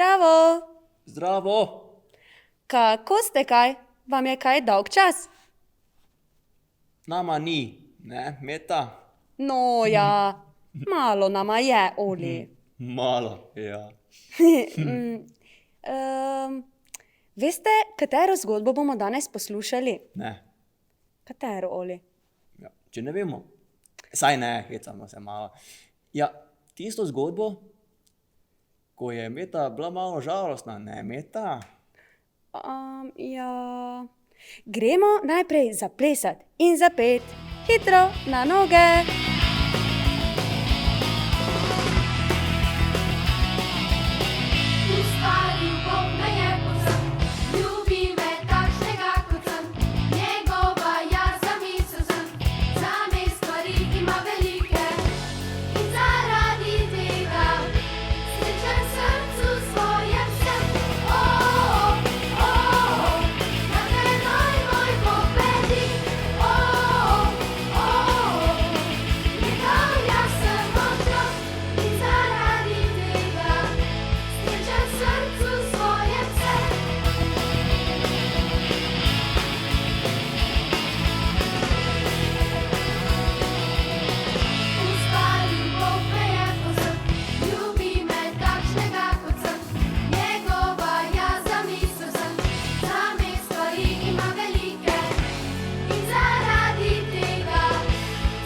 Zdravo! Zdravo! Kako ste kaj? Vam je kaj dolg čas? Nama ni, ne, Meta? No ja, malo nama je, Oli. Malo, ja. Veste, katero zgodbo bomo danes poslušali? Ne, Katero, Oli? ja. Če ne vemo, saj ne, hecamo se malo. Ja, tisto zgodbo, ko je Meta bila malo žalostna, ne, Meta? Ja... Gremo najprej zaplesat in zapet. Hitro, na noge! Ustvaril Bog me je povsem, ljubi me takšnega, kot sem. Njegova jaz zamisel sem, zame stvari ima velike. In zaradi tega srečen srcu svojem sem. Na tenoj moj Bog vedi. Njegov jaz sem otrok in zaradi tega srečen srcu svojem sem. Ustvaril Bog me je povsem, ljubi me takšnega, kot sem. Njegova jaz zamisel sem, zame stvari ima velike. In zaradi tega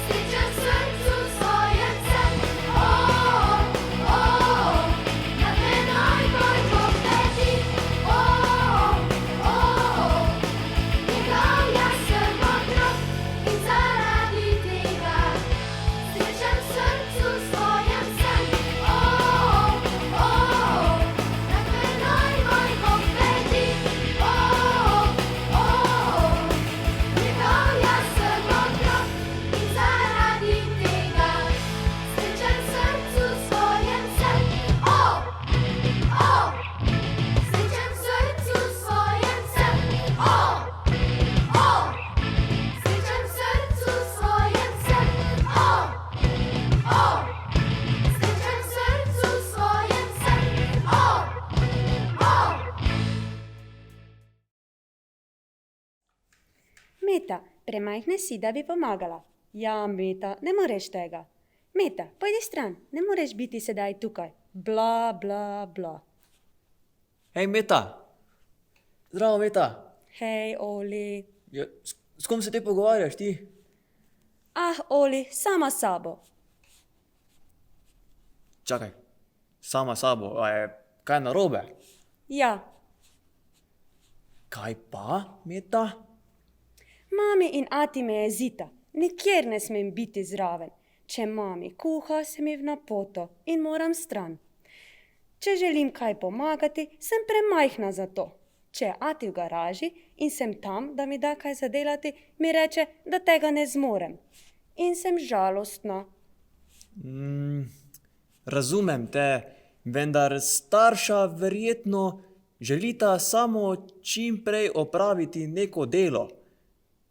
srečen srcu svojem sem. Na tenoj moj Bog vedi. Njegov jaz sem otrok in zaradi tega srečen srcu svojem sem. Na tenoj moj Bog vedi. Njegov jaz sem otrok in zaradi tega srečen srcu svojem sem. Srečen srcu svojem sem. Srečen srcu svojem sem. Srečen srcu svojem sem. Meta, premajhna si, da bi pomagala. Ja, Meta, ne moreš tega. Meta, pojdi stran, ne moreš biti sedaj tukaj. Bla, bla, bla. Hej, Meta! Zdravo, Meta! Hej, Oli. Ja, s kom se te pogovarjaš, ti? Ah, Oli, sama s sabo. Čakaj, sama sabo, a je kaj narobe? Ja, Kaj pa, Meta? mami in ati me jezita. Nikjer ne smem biti zraven. Če mami kuha, sem ji v napoto in moram stran. Če želim kaj pomagati, sem premajhna za to. Če je ati v garaži in sem tam, da mi da kaj zadelati, mi reče, da tega ne zmorem. In sem žalostna. Razumem te, vendar starša verjetno želita samo čim prej opraviti neko delo,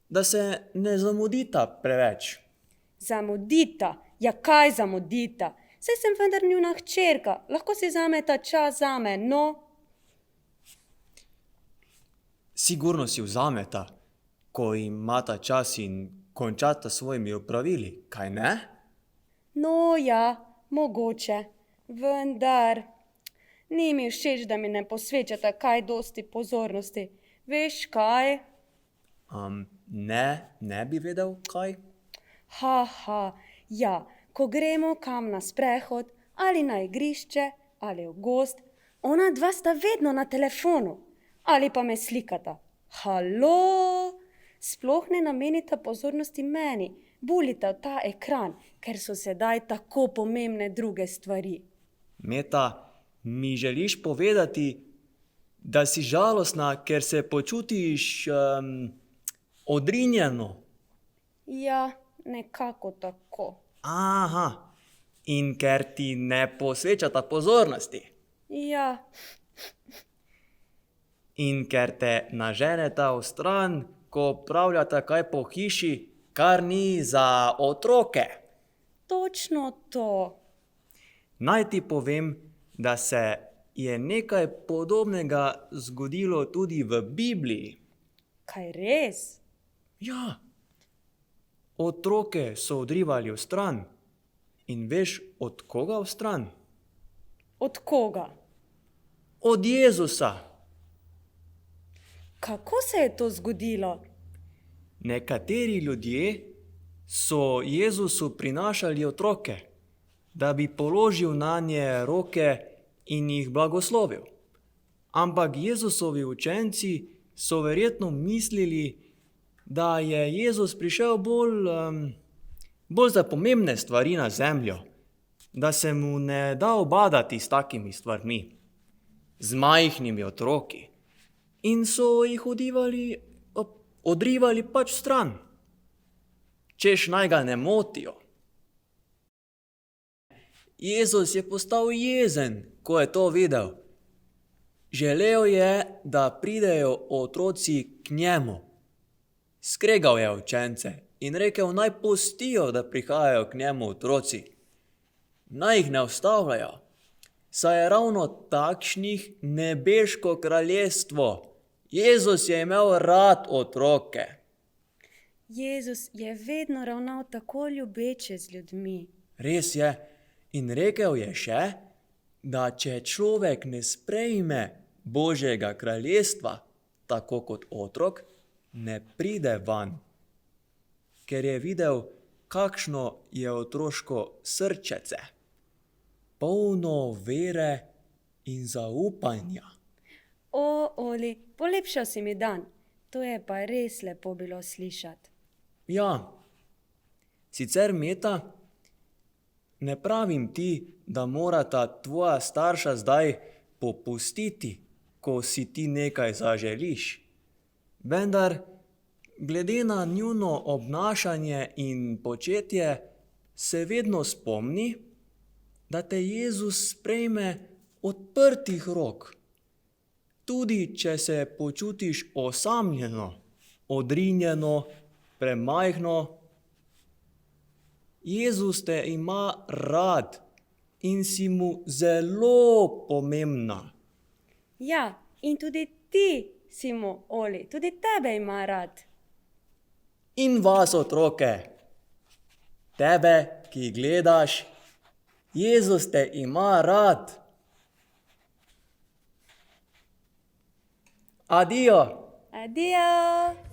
da se ne zamudita preveč. Zamudita? Ja, kaj zamudita? Saj sem vendar njuna hčerka, lahko si vzameta čas zame, no? Sigurno si vzameta, ko imata čas in končata s svojimi opravili, kaj ne? No ja, mogoče, vendar ni mi všeč, da mi ne posvečata kaj dosti pozornosti. Veš kaj? Ne bi vedel, kaj? Ja, ko gremo kam na sprehod, ali na igrišče, ali v gozd, ona dva sta vedno na telefonu, ali pa me slikata. Halo? Sploh ne namenita pozornosti meni, bulita v ta ekran, ker so sedaj tako pomembne druge stvari. Meta, mi želiš povedati, da si žalostna, ker se počutiš odrinjeno? Ja, nekako tako. Aha, in ker ti ne posvečata pozornosti. Ja, In ker te naženeta v stran, ko pravljata kaj po hiši, kar ni za otroke. točno to. Naj ti povem, da se je nekaj podobnega zgodilo tudi v Bibliji. Kaj res? Ja, otroke so odrivali v stran. In veš, od koga v stran? Od koga? Od Jezusa. Kako se je to zgodilo? Nekateri ljudje so Jezusu prinašali otroke, da bi položil nanje roke in jih blagoslovil. Ampak Jezusovi učenci so verjetno mislili, da je Jezus prišel bolj za pomembne stvari na zemljo, da se mu ne da obadati s takimi stvarmi, z majhnimi otroki. In so jih odrivali pač stran, češ naj ga ne motijo. Jezus je postal jezen, ko je to videl. Želel je, da pridejo otroci k njemu. Skregal je učence in rekel, naj pustijo, da prihajajo k njemu otroci. Naj jih ne ustavljajo, saj je ravno takšnih nebeško kraljestvo. Jezus je imel rad otroke. Jezus je vedno ravnal tako ljubeče z ljudmi. Res je. In rekel je še, da če človek ne sprejme Božjega kraljestva, tako kot otrok, ne pride van. Ker je videl, kakšno je otroško srčece, polno vere in zaupanja. O, Oli, polepšal si mi dan. To je pa res lepo bilo slišati. Ja, sicer Meta, ne pravim ti, da morata tvoja starša zdaj popustiti, ko si ti nekaj zaželiš. Vendar, glede na njuno obnašanje in početje, se vedno spomni, da te Jezus sprejme odprtih rok. Tudi, če se počutiš osamljeno, odrinjeno, premajhno, Jezus te ima rad in si mu zelo pomembna. Ja, in tudi ti si mu, Oli, tudi tebe ima rad. In vas, otroke, tebe, ki gledaš, Jezus te ima rad. Adijo! Adijo!